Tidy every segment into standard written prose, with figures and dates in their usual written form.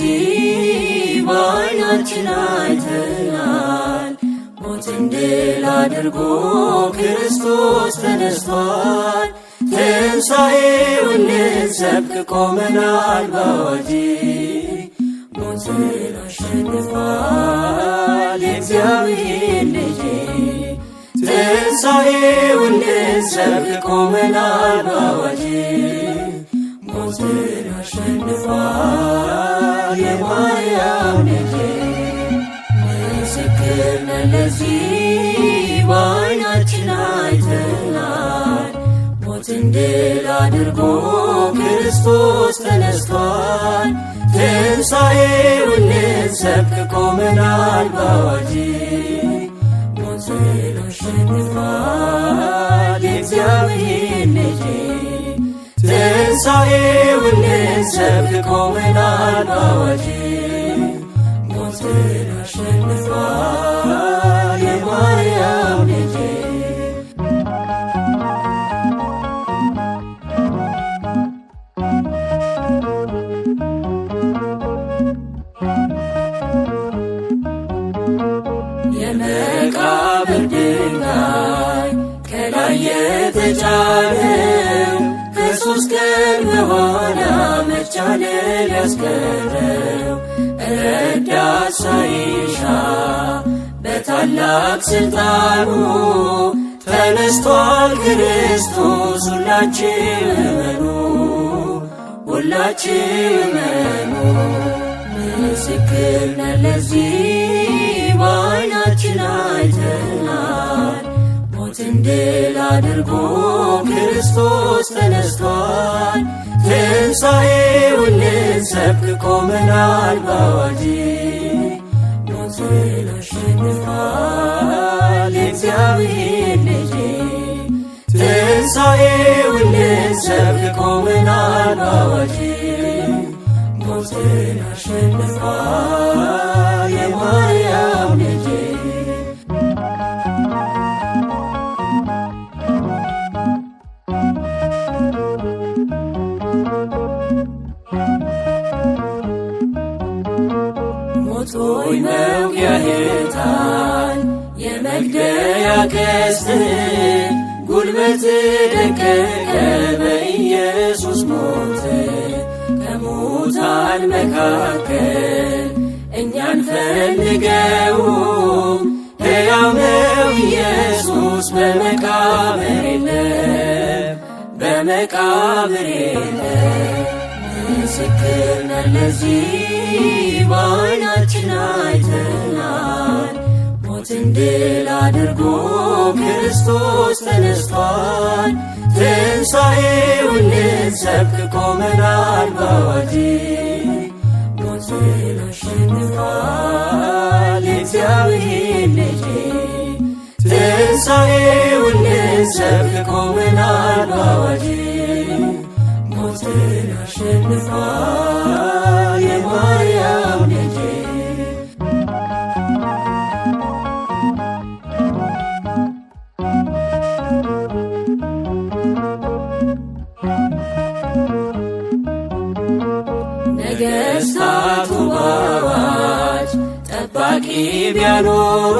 ለዚህ በዓይናችን አይተናል። ሞትን ድል አድርጎ ክርስቶስ ተነስቷል። ትንሣኤውን ልንሰብክ ቆመናል በአዋጅ። ሞትን አሸንፏል የእግዚአብሔር ልጅ። ትንሣኤውን ልንሰብክ ቆመናል በአዋጅ። ሞትን አሸንፏል የማርያም ልጅ። ምስክር ነን ለዚህ በዓይናችን አይተናል። ሞትን ድል አድርጎ ክርስቶስ ተነስቷል። ትንሣኤውን ልንሰብክ ቆመናል በአዋጅ። ሞትን አሸንፏል የእግዚአብሔር ልጅ። ትንሣኤውን ልንሰብክ ቆመናል በአዋጅ። ሞትን አሸንፏል የማርያም ልጅ። የመቃብር ድንጋይ ከላይ የተጫነው ከሦስት ቀን በኋላ መቻለል ያስቀረው ረዳት ሳይሻ በታላቅ ሥልጣኑ ተነስቷል ክርስቶስ። ሁላችን እመኑ፣ ሁላችን እመኑ። ምስክር ነን ለዚህ በዓይናችን አይተናል። ሞትን ድል አድርጎ ክርስቶስ ተነስቷል። ትንሣኤውን ልንሰብክ ቆመናል በአዋጅ። ሞትን አሸንፏል የእግዚአብሔር ልጅ። ትንሣኤውን ልንሰብክ ቆመናል በአዋጅ። ሞትን አሸንፏል የማርያም ልጅ። ሞቶይ መውጊያ ሕይወታን የመግደያ ቀስት ጉልበት ደቀቀ በኢየሱስ ሞት። ከሙታን መካከል እኛን ፈልገው ሕያው ነው ኢየሱስ። በመቃብር የለም፣ በመቃብር የለም። ምስክር ነን ለዚህ በዓይናችን አይተናል። ሞትን ድል አድርጎ ክርስቶስ ተነስቷል። ትንሣኤውን ልንሰብክ ቆመናል በአዋጅ። ሞትን አሸንፏል የእግዚአብሔር ልጅ። ትንሣኤውን ልንሰብክ ቆመናል በአዋጅ። ሞትን አሸንፏል የማርያም ልጅ። ነገሥታቱ በአዋጅ ጠባቂ ቢያኖሩ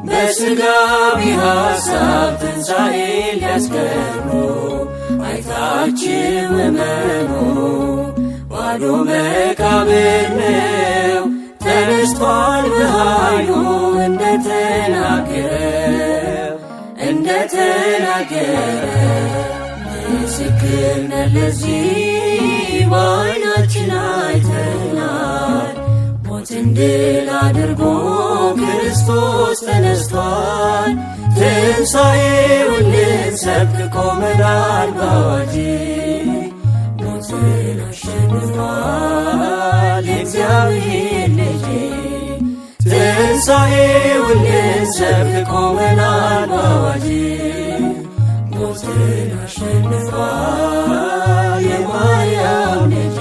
በሥጋዊ ሐሳብ ትንሣኤ ሊያስቀሩ አይታችሁ እመኑ፣ ባዶ መቃብር ነው ተነስቷል በኃይሉ። እንደተናገረው ምስክር ነን ለዚህ በዓይናችን አይተናል። ሞትን ድል አድርጎ ክርስቶስ ተነስቷል። ትንሣኤውን ልንሰብክ ቆመናል በአዋጅ። ሞትን አሸንፏል የእግዚአብሔር ልጅ። ትንሣኤውን ልንሰብክ ቆመናል በአዋጅ። ሞትን አሸንፏል የማርያም ልጅ።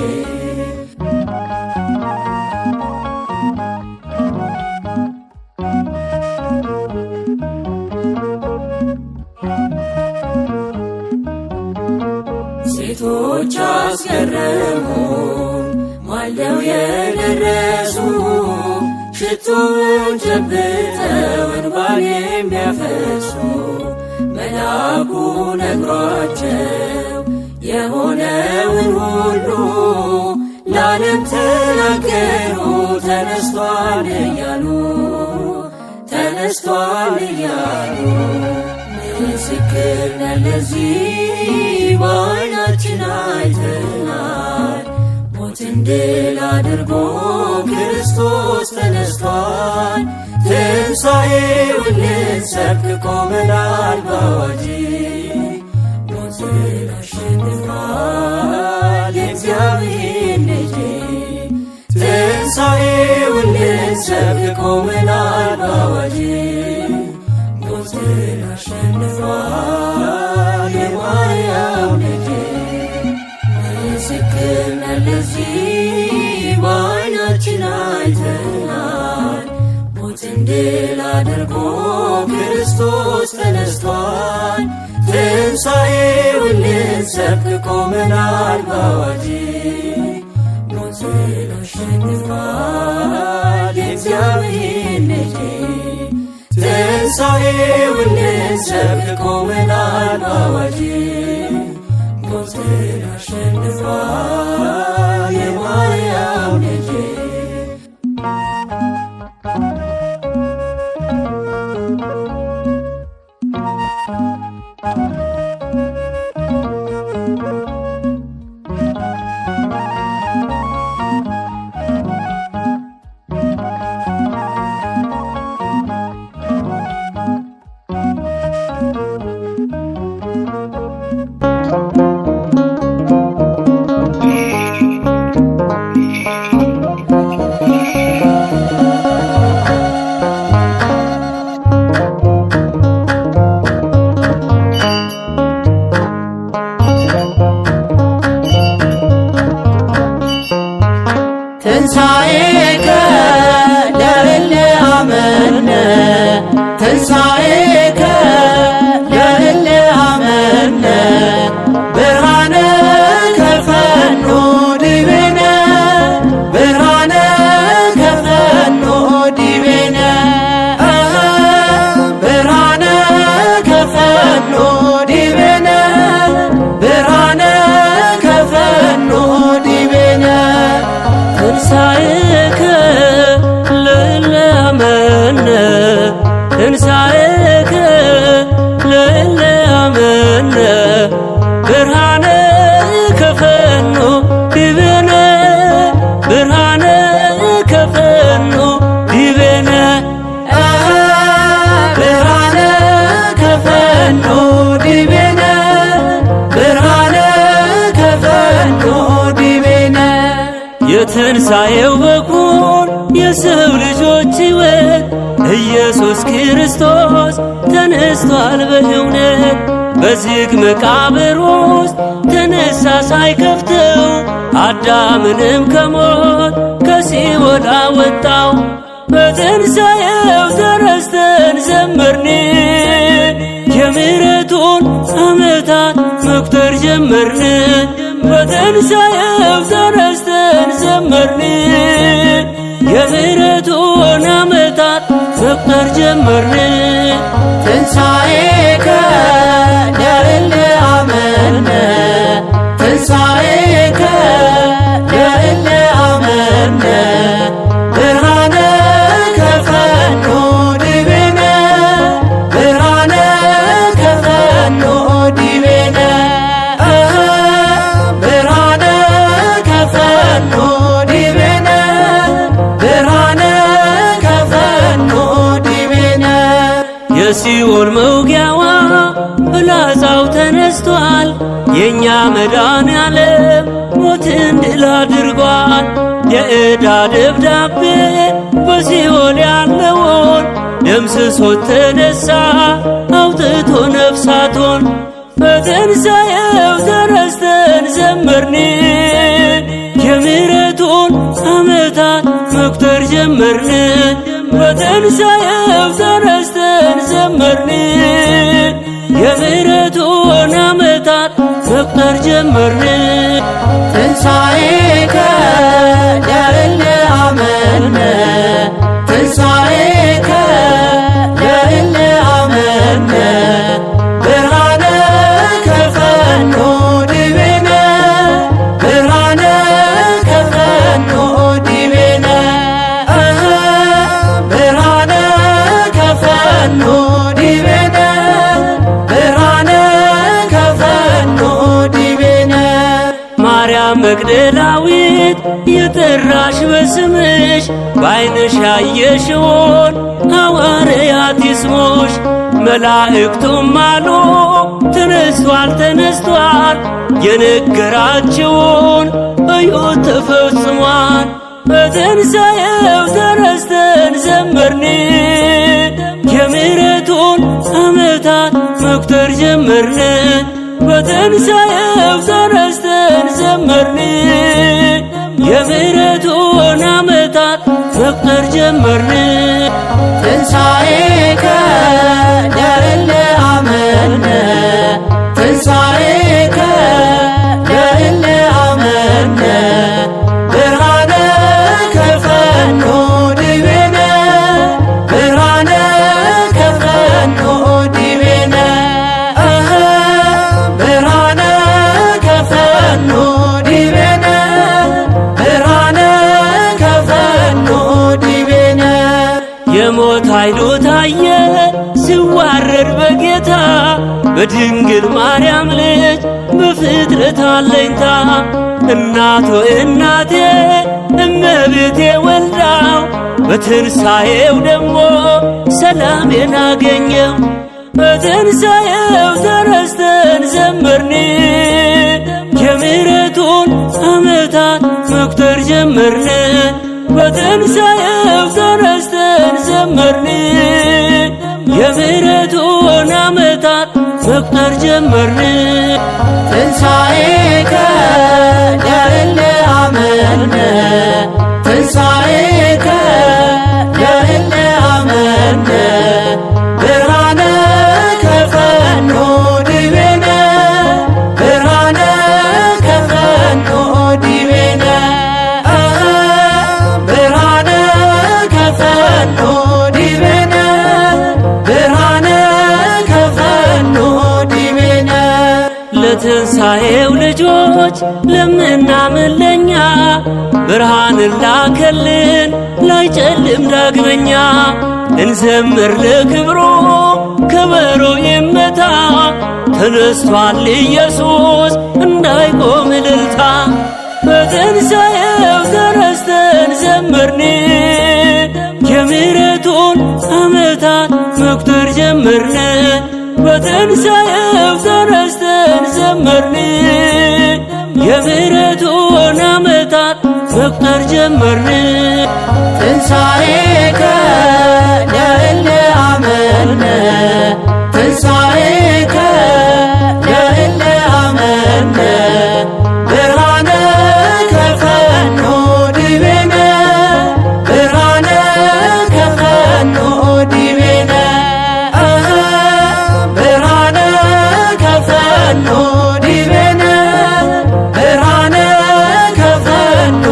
ሴቶች አስገረሙን፣ ማን ወልደው የደረሱ ሽቱውን ጨብጠው እንባን የሚያፈሱ መልአኩ ነግሯቸው የሆነውን ሁሉ ለዓለም ተናገሩ። ተነስቷል እያሉ ተነስቷል እያሉ ምስክር ነን ለዚህ በዓይናችን አይተናል። ሞትን ድል አድርጎ ክርስቶስ ተነስቷል። ትንሣኤውን ልንሰብክ ቆመናል በአዋጅ ሞትን አሸንፏል የእግዚአብሔር ልጅ። ትንሣኤውን ልንሰብክ ቆመናል በአዋጅ ሞትን አሸንፏል የማርያም ልጅ። ምስክር ነን ለዚህ በዓይናችን አይተናል። ሞትን ድል አድርጎ ክርስቶስ ተነስቷል። ትንሣኤውን ልንሰብክ ቆመናል በአዋጅ ሞትን አሸንፏል የእግዚአብሔር ልጅ። ትንሣኤውን ልንሰብክ ቆመናል በአዋጅ ሞትን አሸንፏል የማርያም ልጅ። ትንሣኤከ ለእለ አመነ ትንሣኤከ ለእለ አመነ ብርሃነ ከፈኖ ዲቤነ ብርሃነ ከፈኖ ዲቤነ ብርሃነ ከፈኖ ዲቤነ ብርሃነ ከፈኖ ዲቤነ ትንሣኤከ ለእለ አመነ ትንሣኤከ ለእለ አመነ ብርሃነ ከፈኖ ዲቤነ ብርሃነ ከፈኖ ዲቤነ ብርሃነ ከፈኖ ዲቤነ ብርሃነ ከፈኖ ዲቤነ የትንሣኤው በኩር የሰው ልጆች ሕይወት ኢየሱስ ክርስቶስ ተነስቷል በእውነት። በዝግ መቃብር ውስጥ ተነሳ ሳይከፍተው አዳምንም ከሞት ከሲኦል አወጣው። በትንሣኤው ተነስተን ዘመርን የምሕረቱን ዓመታት መቁጠር ጀመርን። በትንሣኤው ተነስተን ዘመርን የምሕረቱን ዓመታት መቁጠር ጀመርን። ትንሣኤከ ለእለ አመነ ትንሣኤከ ለእለ አመነ ብርሃነ ከፈኖ ዲቤነ ብርሃነ ከፈኖ ዲቤነ ብርሃነ ከፈኖ ዲቤነ ብርሃነ ከፈኖ ዲቤነ የሲኦል መውጊያዋ ፍላጻው ተነስቷል። የእኛ መድኃኔዓለም ሞትን ድል አድርጓል። የዕዳ ደብዳቤ በሲኦል ያለውን ደምስሶት ተነሳ አውጥቶ ነፍሳቶን። በትንሣኤው ተነስተን ዘመርን የምሕረቱን ዓመታት መቁጠር ጀመርን። በትንሣኤው ተነስተን ዘመርን የምሕረቱን ዓመታት መቁጠር ጀመርን። ትንሣኤከ ለእለ አመነ ትንሣኤከ ለእለ አመነ ብርሃነ ከፈኖ ዲቤነ ብርሃነ ከፈኖ ዲቤነ ብርሃነ ከፈኖ ዲቤነ ብርሃነ ከፈኖ ዲቤነ ማርያም መግደላዊት የጠራሽ በስምሽ በዓይንሽ ያየሽውን ሐዋርያት ይስሙሽ። መላእክቱም አሉ ተነስቷል ተነስቷል፣ የነገራችውን እዩት ተፈጽሟል። በትንሣኤው ተነስተን ዘመርን፣ የምሕረቱን ዓመታት መቁጠር ጀመርን። በትንሣኤው ተነስተን ዘመርን፣ የምሕረቱን ዓመታት መቁጠር ጀመርን። ትንሣኤከ ለእለ አመነ ትንሣኤከ ለእለ አመነ ብርሃነ ከፈኖ ዲቤነ ብርሃነ ከፈኖ ዲቤነ ብርሃነ ከፈኖ ዲቤነ ብርሃነ ከፈኖ ዲቤነ የሞት ኃይሉ ታየ ሲዋረድ በጌታ በድንግል ማርያም ልጅ በፍጥረት አለኝታ። እናቶ እናቴ እመቤቴ ወልዳው በትንሣኤው ደግሞ ሰላሜን አገኘው። በትንሣኤው ተነስተን ዘመርን፣ የምሕረቱን ዓመታት መቁጠር ጀመርን። በትንሣኤው ተነስተን ዘመርን፣ የምሕረቱን ዓመታት መቁጠር ጀመርን። ትንሣኤከ ለእለ አመነ ትንሣኤከ ለእለ አመነ ብርሃነ ከፈኖ ዲቤነ ብርሃነ ከፈኖ ዲቤነ ብርሃነ ከፈኖ ዲቤነ ብርሃነ ከፈኖ ዲቤነ ለትንሣኤው ልጆች ለምናምን ለኛ ብርሃንን ላከልን ላይጨልም ዳግመኛ። እንዘምር ለክብሩ ከበሮ ይመታ፣ ተነስቷል ኢየሱስ እንዳይቆም እልልታ። በትንሣኤው ተነስተን ዘመርን፣ የምሕረቱን ዓመታት መቁጠር ጀመርን። በትንሣኤው ተነስተን ዘመርን፣ የምሕረቱን ዓመታት መቁጠር ጀመርን። ትንሣኤከ ለእለ አመነ ትንሣኤከ ለእለ አመነ ብርሃነ ከፈኖ ዲቤነ ብርሃነ ከፈኖ ዲቤነ ብርሃነ ከፈኖ ዲቤነ ብርሃነ ከፈኖ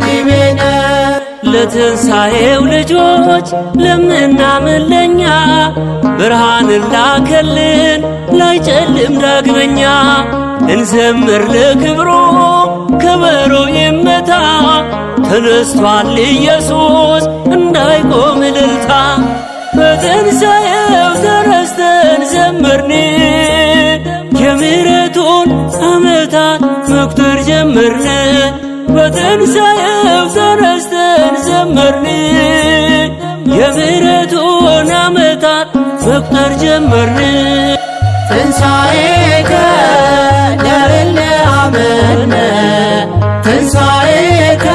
ዲቤነ ለትንሣኤው ልጆች ለምናምን ለኛ ብርሃንን ላከልን ላይጨልም ዳግመኛ። እንዘምር ለክብሩ ከበሮ ይመታ፣ ተነስቷል ኢየሱስ እንዳይቆም እልልታ። በትንሣኤው ተነስተን ዘመርን፣ የምሕረቱን ዓመታት መቁጠር ጀመርን። በትንሣኤው ተነስተን ዘመርን፣ የምሕረቱን ዓመታት መቁጠር ጀመርን። ትንሣኤከ ለእለ አመነ ትንሣኤከ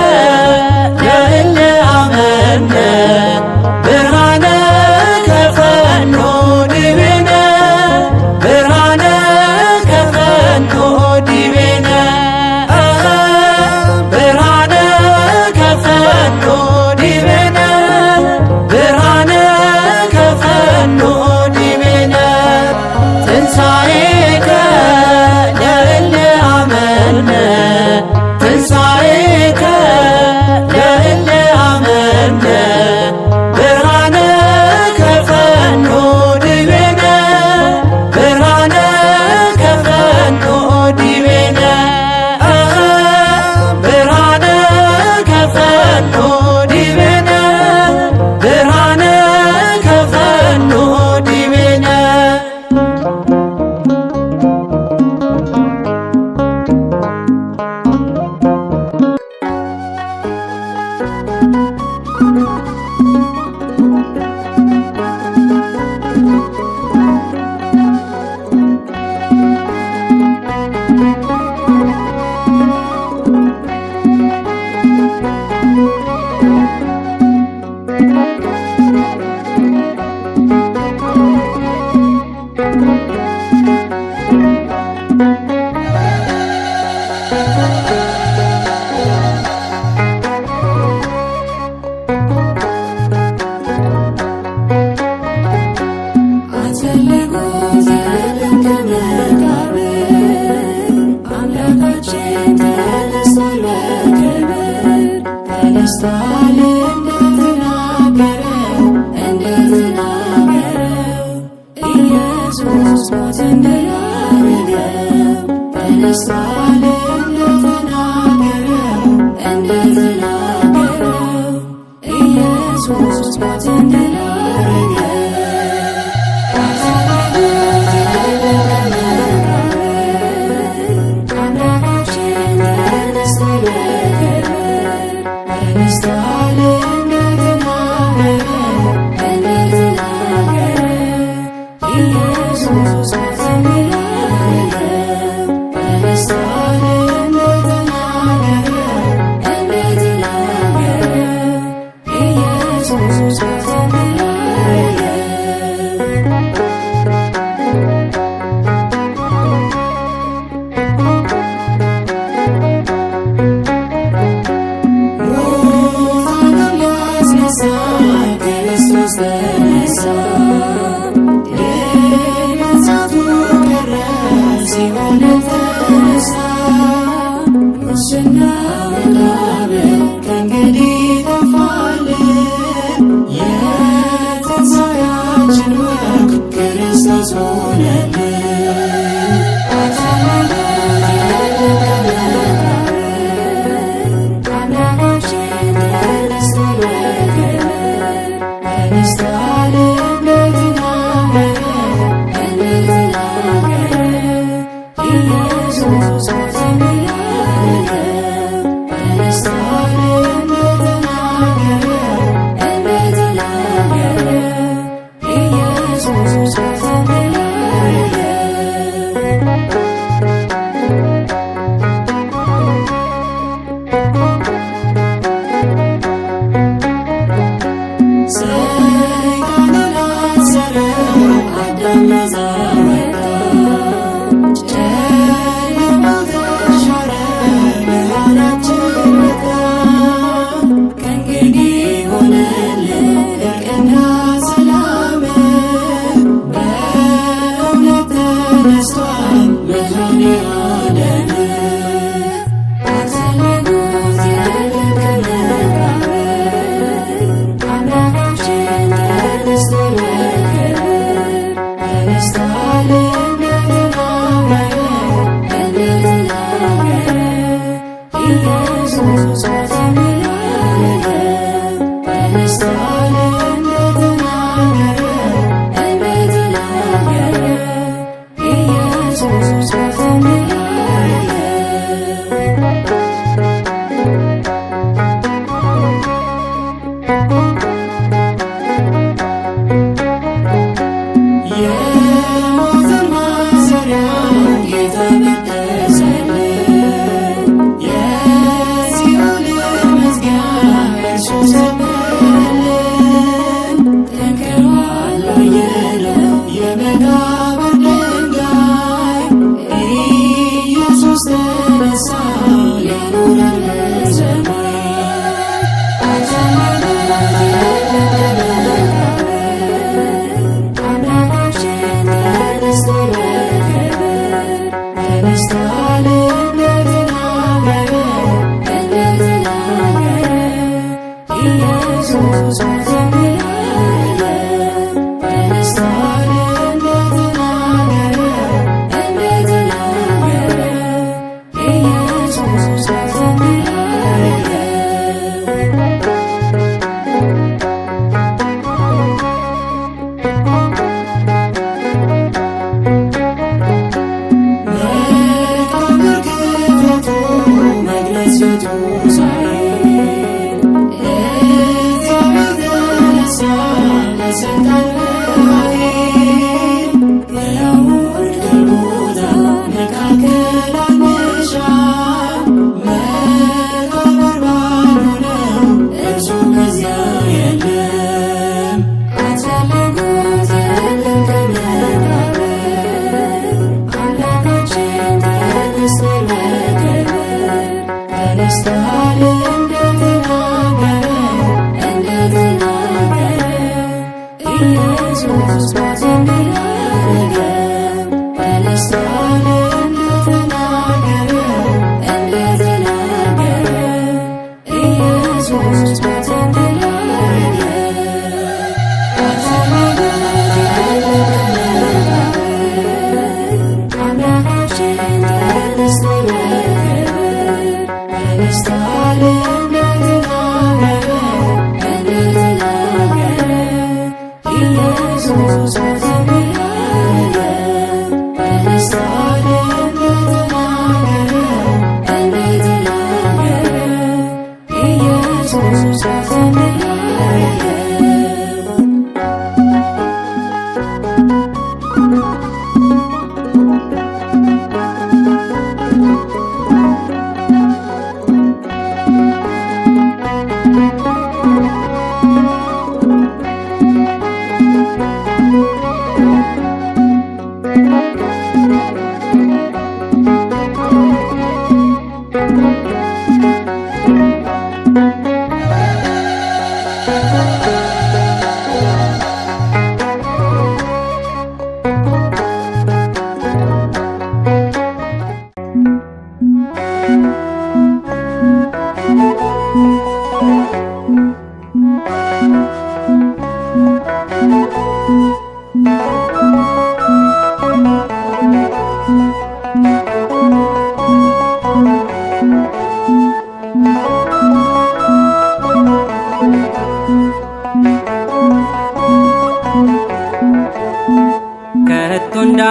ለእለ አመነ ብርሃነ ከፈኖ ዲቤነ ብርሃነ ከፈኖ ዲቤነ ብርሃነ ከፈኖ ዲቤነ ብርሃነ ከፈኖ ዲቤነ ትንሣኤከ እንደተናገረ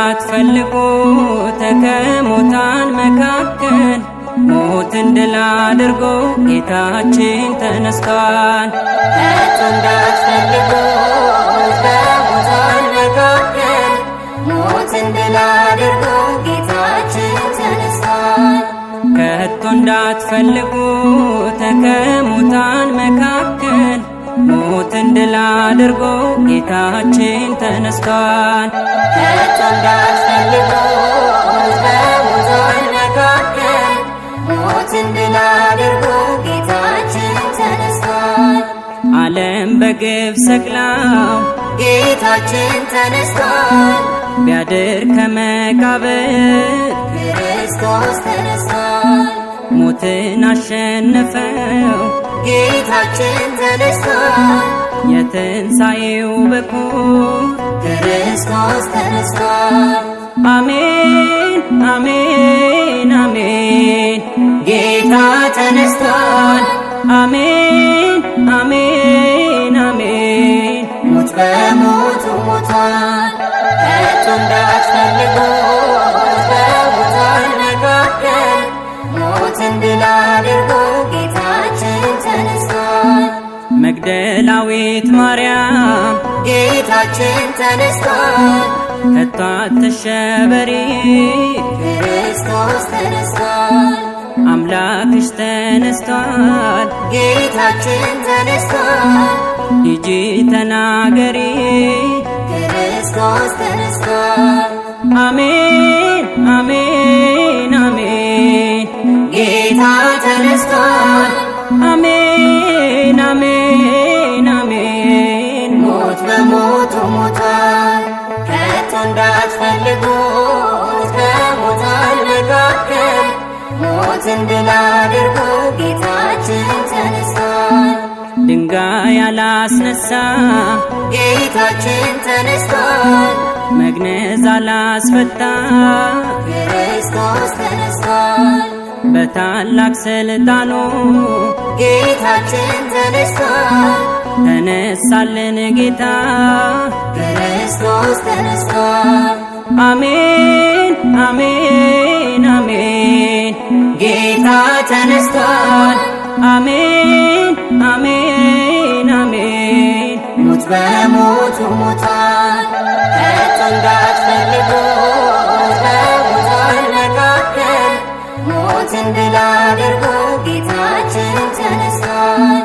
እንዳትፈልጉ ከሙታን መካከል ሞትን ድል አድርጎ ጌታችን ተነስቷል። ከቶ እንዳትፈልጉ ከሙታን መካከል ሞትን ድል አድርጎ ጌታችን ተነስቷል። ከቶ እንዳትፈልጉ ከሙታን መካከል ሞትን ድል አድርጎ ጌታችን ተነስቷል። ከቶ እንዳትፈልጉ ከሙታን መካከል ሞትን ድል አድርጎ ጌታችን ተነስቷል። ዓለም በግፍ ሰቅላው ጌታችን ተነስቷል። ቢያድር ከመቃብር ክርስቶስ ተነስቷል። ሞትን አሸነፈው ጌታችን ተነስቷል። የትንሣኤው በኩር ክርስቶስ ተነስቷል። አሜን አሜን አሜን ጌታ ተነስቷል። አሜን አሜን አሜን ሞት በሞቱ ሞቷል። ከቶ እንዳትፈልጉ ከሙታን መካከል ሞትን ድል አድርጎ ጌታችን ተነስቷል። መግደላዊት ማርያም ጌታችን ተነስቷል። ከቶ አትሸበሪ ክርስቶስ ተነስቷል። አምላክሽ ተነስቷል። ጌታችን ተነስቷል። ሂጂ ተናገሪ ክርስቶስ ተነስቷል። አሜን አሜን አሜን ጌታ ተነስቷል። አሜን አሜን አሜን ሞት በሞቱ ሞቷል። ከቶ እንዳትፈልጉ ከሙታን መካከል ሞትን ድል አድርጎ ጌታችን ተነስቷል። ድንጋይ አላስነሳ ጌታችን ተነስቷል። መግነዝ አላስፈታ ክርስቶስ ተነስቷል። በታላቅ ስልጣኑ ጌታችን ተነስቷል። ተነሳልን ጌታ ክርስቶስ ተነስቷል። አሜን አሜን አሜን ጌታ ተነስቷል። አሜን አሜን አሜን ሞት በሞቱ ሞቷል። ከቶ እንዳትፈልጉ ከሙታን መካከል ሞትን ድል አድርጎ ጌታችን ተነስቷል።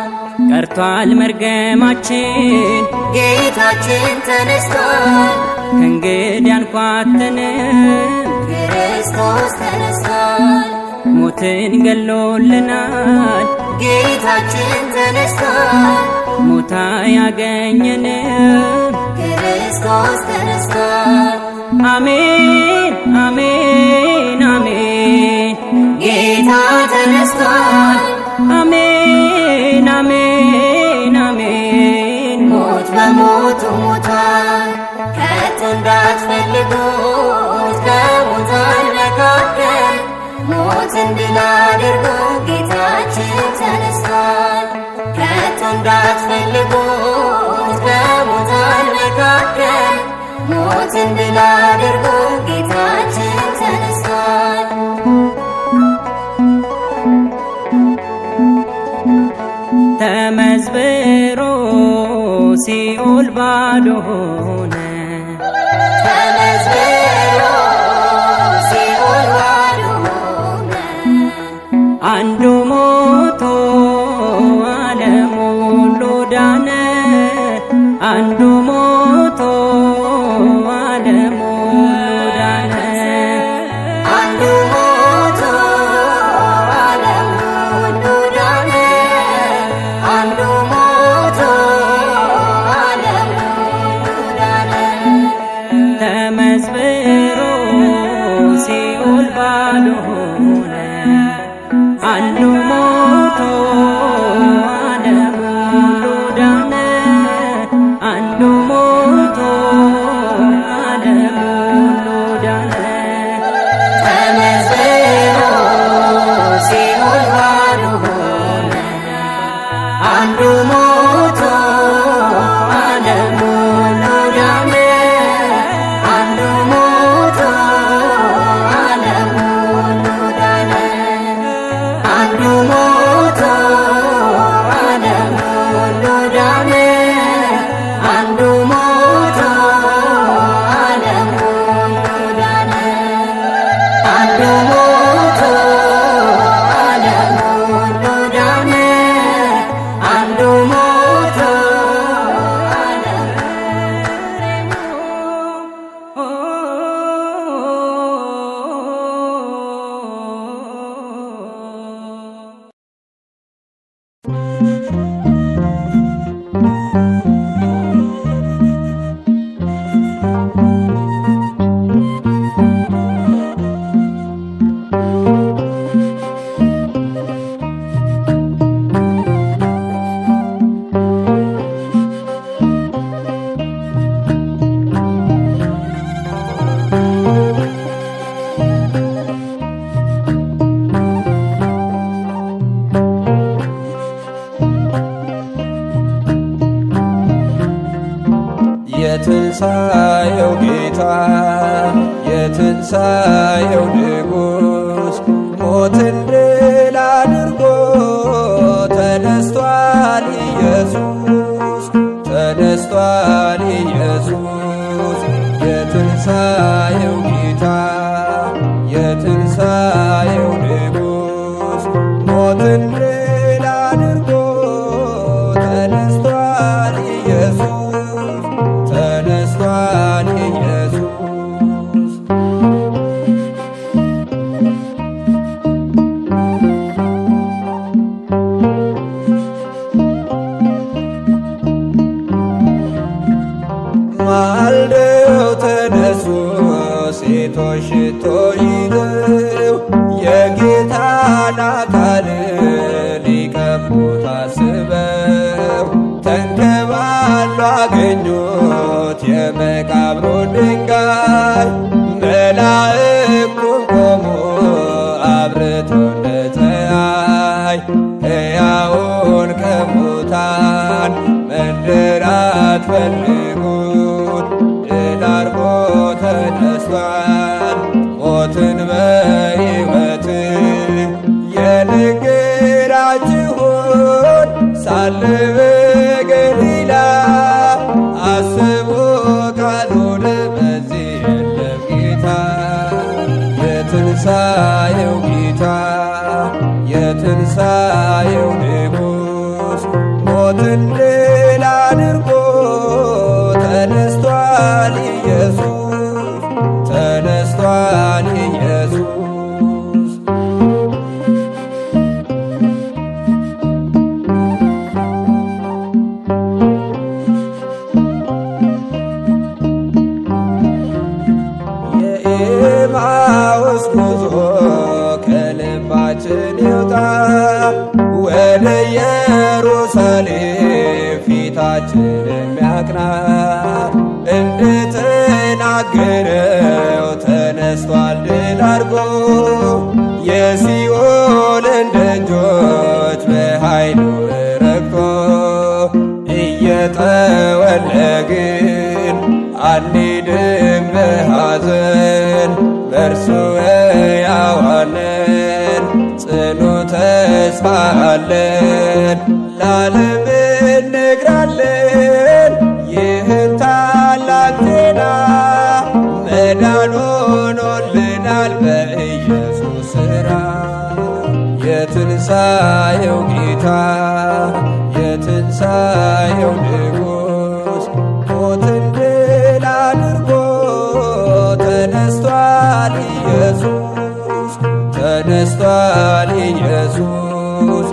ቀርቷል መርገማችን ጌታችን ተነስቷል። ከእንግዲህ አንኳትንም ክርስቶስ ተነስቷል። ሞትን ገሎልናል ጌታችን ተነስቷል። ሞታ ያገኘንም ክርስቶስ ተነስቷል። አሜን አሜን አሜን ጌታ ተነስቷል። አሜን አሜን አሜን ሞት በሞቱ ሞቷል። ከቶ እንዳትፈልጉ ከሙታን መካከል ሞትን ድል አድርጎ ጌታችን ተነስቷል። ከቶ እንዳትፈልጉ ከሙታን መካከል ሞትን ድል አድርጎ ጌታችን ተነስቷል። ተመዝብሮ ሲኦል ባዶ ሆነ ተመዝብሮ ሲኦል ባዶ ሆነ። አንዱ ሞቶ ዓለም ሁሉ ዳነ። አንዱ ሞቶ ዓለም ሁሉ ዳነ። አንዱ ሞቶ ዓለም ሁሉ ዳነ። አንዱ ሞቶ ዓለም ሁሉ ዳነ። ተመዝብሮ ሲኦል ባዶ ሆነ። አንዱ ሞቶ ዓለም ሁሉ ዳነ። አንዱ ሞቶ ዓለም ሁሉ ዳነ። ተመዝብሮ ሲኦል ባዶ ሆነ። አንዱ ሞቶ ዓለም ሁሉ ዳነ። አንዱ ሞቶ የትንሣኤው ጌታ የትንሣኤው ንጉሥ ሞትን ድል አድርጎ ተነስቷል ኢየሱስ ተነስቷል ኢየሱስ የትንሣኤው ጌታ የትንሣኤው ንጉሥ ሞትን ድል አድርጎ ተነስቷል ኢየሱስ ተነስቷል ኢየሱስ ማልደው ተነሱ ሴቶች ሽቶ ይዘው የጌታን አካል ሊቀቡት አስበው ተንከባሎ አገኙት የመቃብሩን ድንጋይ መላእክቱም ቆሙ አብርቶ እንደ ፀሐይ ሕያውን ከሙታን መንደራት ፈልጉት ድል አድርጎ ተነስቷል ሞትን በሕይወት የነገራችሁን ሳለ በገሊላ አስቦ ካልሆነ በዚህ የለም ጌታ የትንሣኤው ጌታ የትንሣኤው ንጉሥ ሞትን ድል አድርጎ ተነስቷል ኢየሱስ ተነስቷል ኢየሱስ የኤማሁስ ጉዞ ከልባችን ይውጣ ወደ ኢየሩሳሌም ፊታችንን ሚያቅና እንደተናገረው ተነስቷል ድል አድርጎ የሲኦልን ደጆች በኃይሉ ረግጦ እየጠወለግን አንሄድም በሐዘን በእርሱ ሕያዋን ነን ጽኑ ተስፋ አለን ለዓለም እነግራለን ይህን ታላቅ ዜና መዳን ሆኖልናል በኢየሱስ ሥራ የትንሣኤው ጌታ የትንሣኤው ንጉሥ ሞትን ድል አድርጎ ተነስቷል ኢየሱስ ተነስቷል ኢየሱስ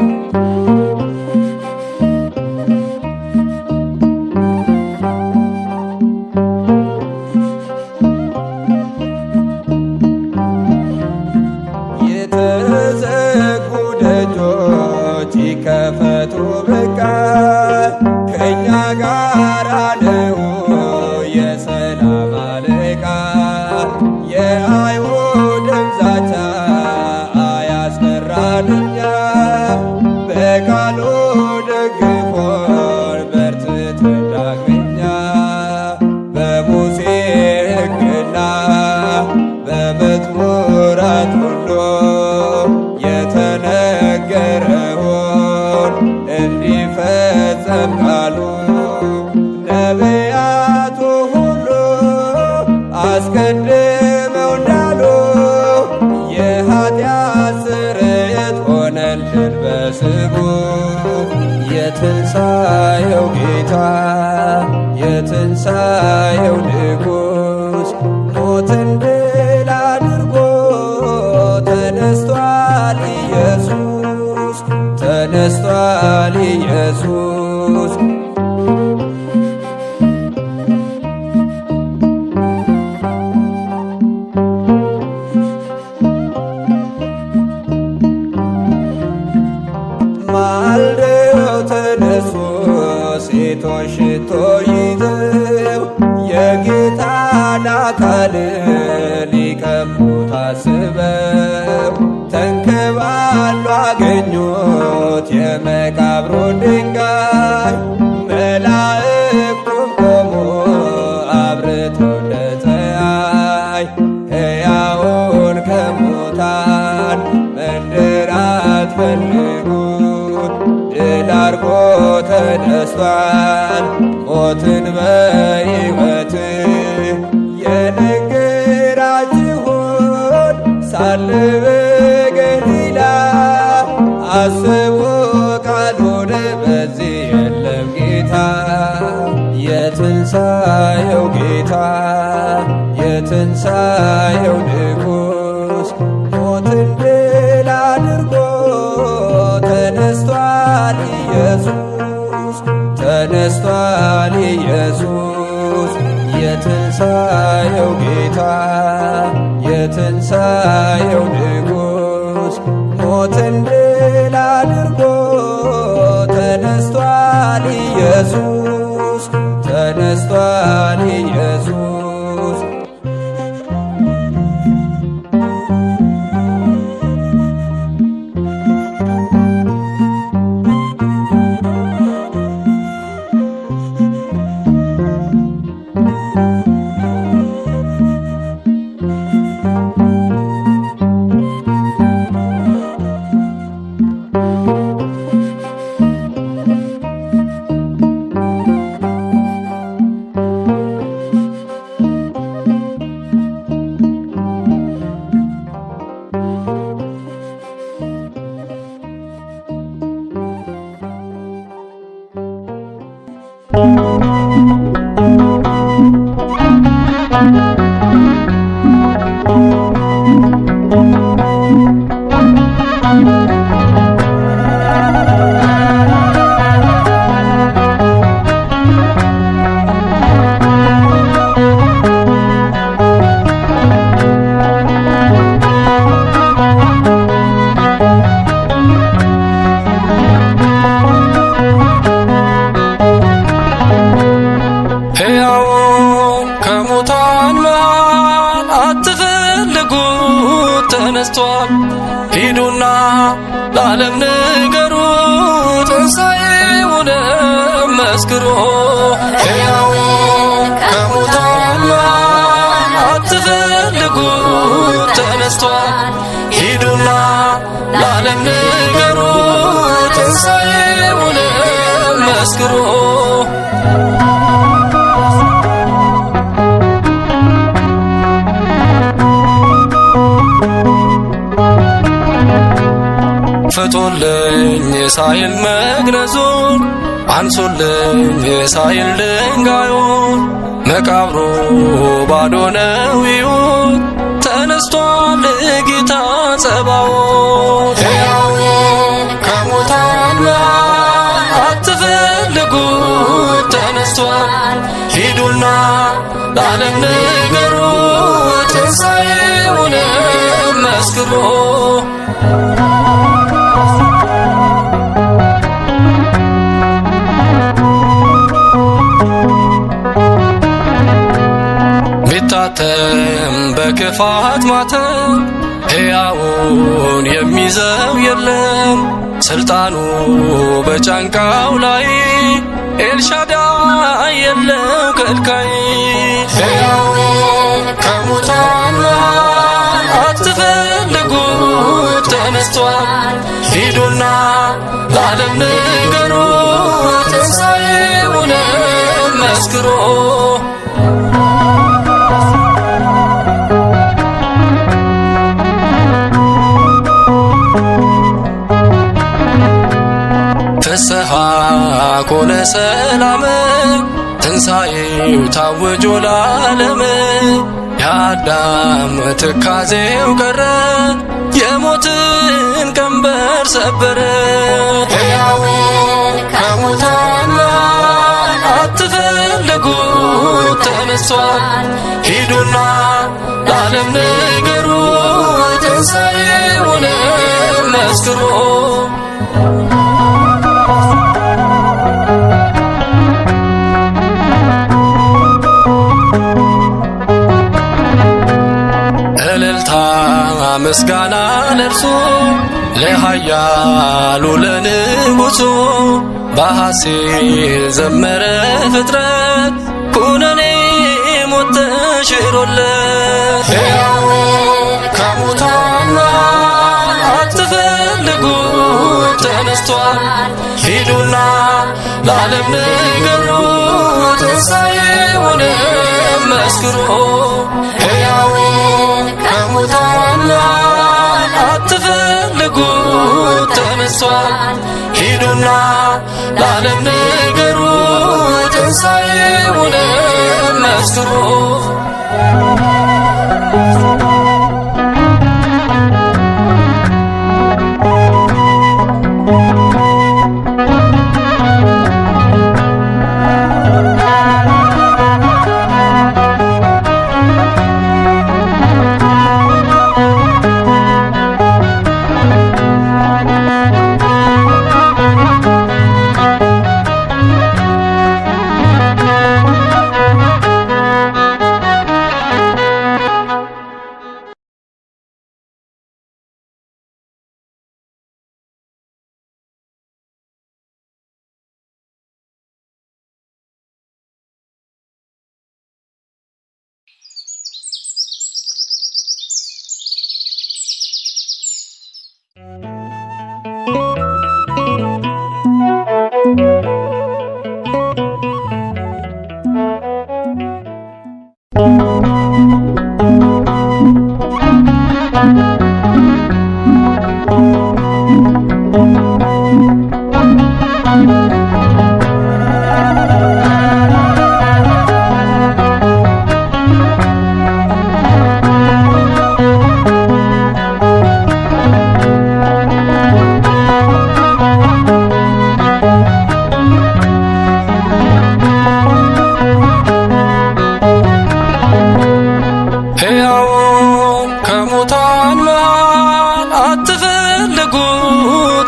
የተዘጉ ደጆች ይከፈቱ በቃ ከእኛ ጋር ነው የሰላም አለቃ የአይሁድም ዛቻ አያስፈራን እኛ በቃሉ ደግፎን በርትተን ዳግመኛ በሙሴ ሕግና በመዝሙራት ሁሉ የተነገረውን እንዲፈጸም ቃሉ ነቢያቱ ሁሉ አስቀድመው እንዳሉ የኃጢአት ስርየት ሆነልን በስሙ የትንሣኤው ጌታ የትንሣኤው ንጉሥ ሞትን ድል አድርጎ ተነስቷል ኢየሱስ ተነስቷል ኢየሱስ ማልደው ተነሱ ሴቶች ሽቶ ይዘው የጌታን አካል ሊቀቡት አስበው ተንከባሎ አገኙት የመቃብሩን ድንጋይ መላእክቱም ቆሙ ተነስቷል ሞትን በሕይወት የነገራችሁን ሳለ በገሊላ አስቦ ካልሆነ በዚህ የለም ጌታ የትንሣኤው ጌታ የትንሣኤው ንጉሥ ሞትን ድል አድርጎ ተነስቷል ኢየሱስ ተነስቷል ኢየሱስ የትንሣኤው ጌታ የትንሣኤው ንጉሥ ሞትን ድል አድርጎ ተነስቷል ኢየሱስ ተነስቷል ኢየሱስ ተነስቷል ሂዱና ለዓለም ንገሩ ትንሣኤውን መስክሩ ሕያው ከሙታን አትፈልጉ ተነስቷል ሂዱና ለዓለም ንገሩ ትንሣኤውን መስክሩ ፍቱልኝ ሳይል መግነዙን አንሱልኝ ሳይል ድንጋዩን መቃብሩ ባዶ ነው ይሁን ተነስቷል ጌታ ጸባዖት ሕያው ከሙታን አትፈልጉ ተነስቷል ሂዱና ለዓለም ንገሩ ትንሣኤውን መስክሩ ቢታተም በክፋት ማተም ሕያውን የሚይዘው የለም ስልጣኑ በጫንቃው ላይ ኤልሻዳይ የለው ከልካይ ሕያው ከሙታን አትፈልጉ ተነስቷል ሂዱና ለዓለም ንገሩ ትንሣኤውን መስክሩ ፍስሐ ኮነ ሰላም ትንሣኤው ታውጆ ለዓለም የአዳም ትካዜው ቀረ የሞትን ቀንበር ሰበረ ሕያው ከሙታን አትፈልጉ ተነስቷል ሂዱና ለዓለም ንገሩ ትንሣኤውን መስክሩ እልልታ ምስጋና ለእርሱ ለኃያሉ ለንጉሡ በሐሴት ዘመረ ፍጥረት ኩነኔ ሞት ተሽሮለት ሕያው ከሙታን አትፈልጉ ተነስቷል። ሂዱና ለዓለም ንገሩ ትንሣኤውን መስክሩ። ሕያውን ከሙታን አትፈልጉ ተነስቷል። ሂዱና ለዓለም ንገሩ ትንሣኤውን መስክሩ።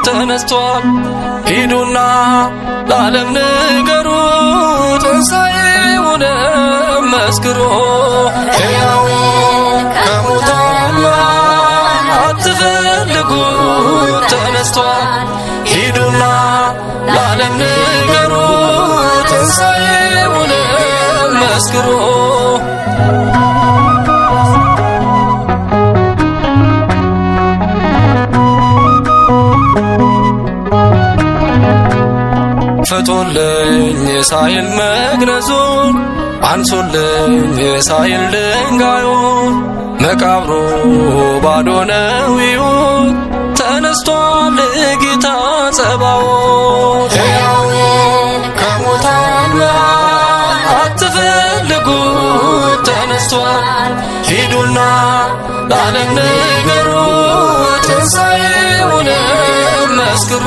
ተነስቷል። ሂዱና ለዓለም ንገሩ ትንሣኤውን መስክሩ። ሕያውን ከሙታን አትፈልጉ ተነስቷል። ሂዱና ለዓለም ንገሩ ትንሣኤውን መስክሩ። ፍቱልኝ ሳይል መግነዙን አንሱልኝ ሳይል ድንጋዩን መቃብሩ ባዶ ነው ይሁን ተነስቷል ጌታ ጸባዖት። ሕያውን ከሙታን አትፈልጉ ተነስቷል። ሂዱና ለዓለም ንገሩ ትንሣኤውን መስክሩ።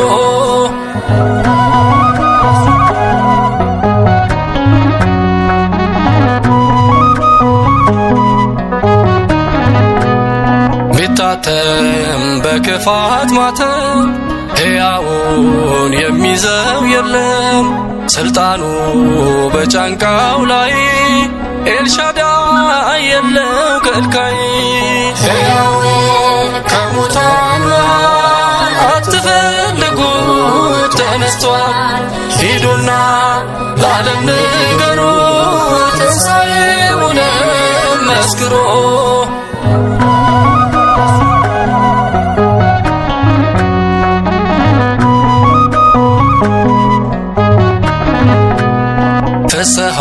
ቢታተም በክፋት ማተም ሕያውን የሚይዘው የለም። ስልጣኑ በጫንቃው ላይ ኤልሻዳይ የለው ከልካይ። ሕያውን ከሙታን አትፈልጉ ተነስቷል። ሂዱና ለዓለም ንገሩ ትንሣኤውን መስክሩ። ፍስሐ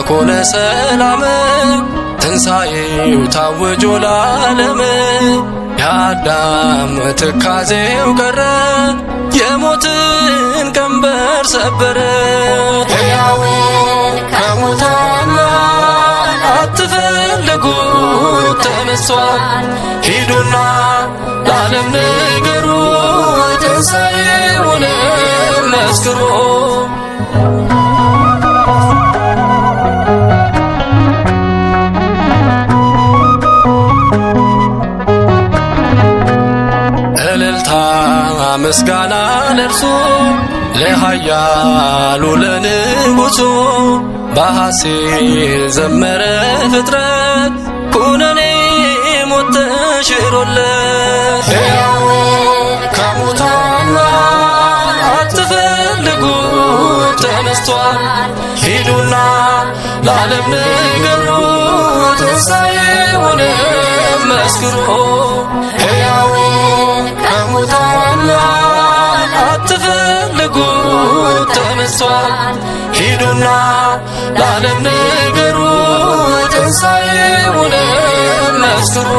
ኮነ ሰላም ትንሣኤው ታውጆ ለዓለም። የአዳም ትካዜው ቀረ የሞትን ቀንበር ሰበረ። ሕያውን ከሙታን አትፈልጉ ተነስቷል። ሂዱና ለዓለም ንገሩ ትንሣኤውን መስክሩ። እልልታ ምስጋና ለእርሱ ለኃያሉ ለንጉሡ በሐሴት ዘመረ ፍጥረት ኩነኔ ሞት ተሽሮለት። ሕያውን ከሙታን አትፈልጉ ተነስቷል። ሂዱና ለዓለም ንገሩ ትንሣኤውን መስክሩ። ሕያውን ከሙታን ተነስቷል ሂዱና ለዓለም ንገሩ ትንሣኤውን መስክሩ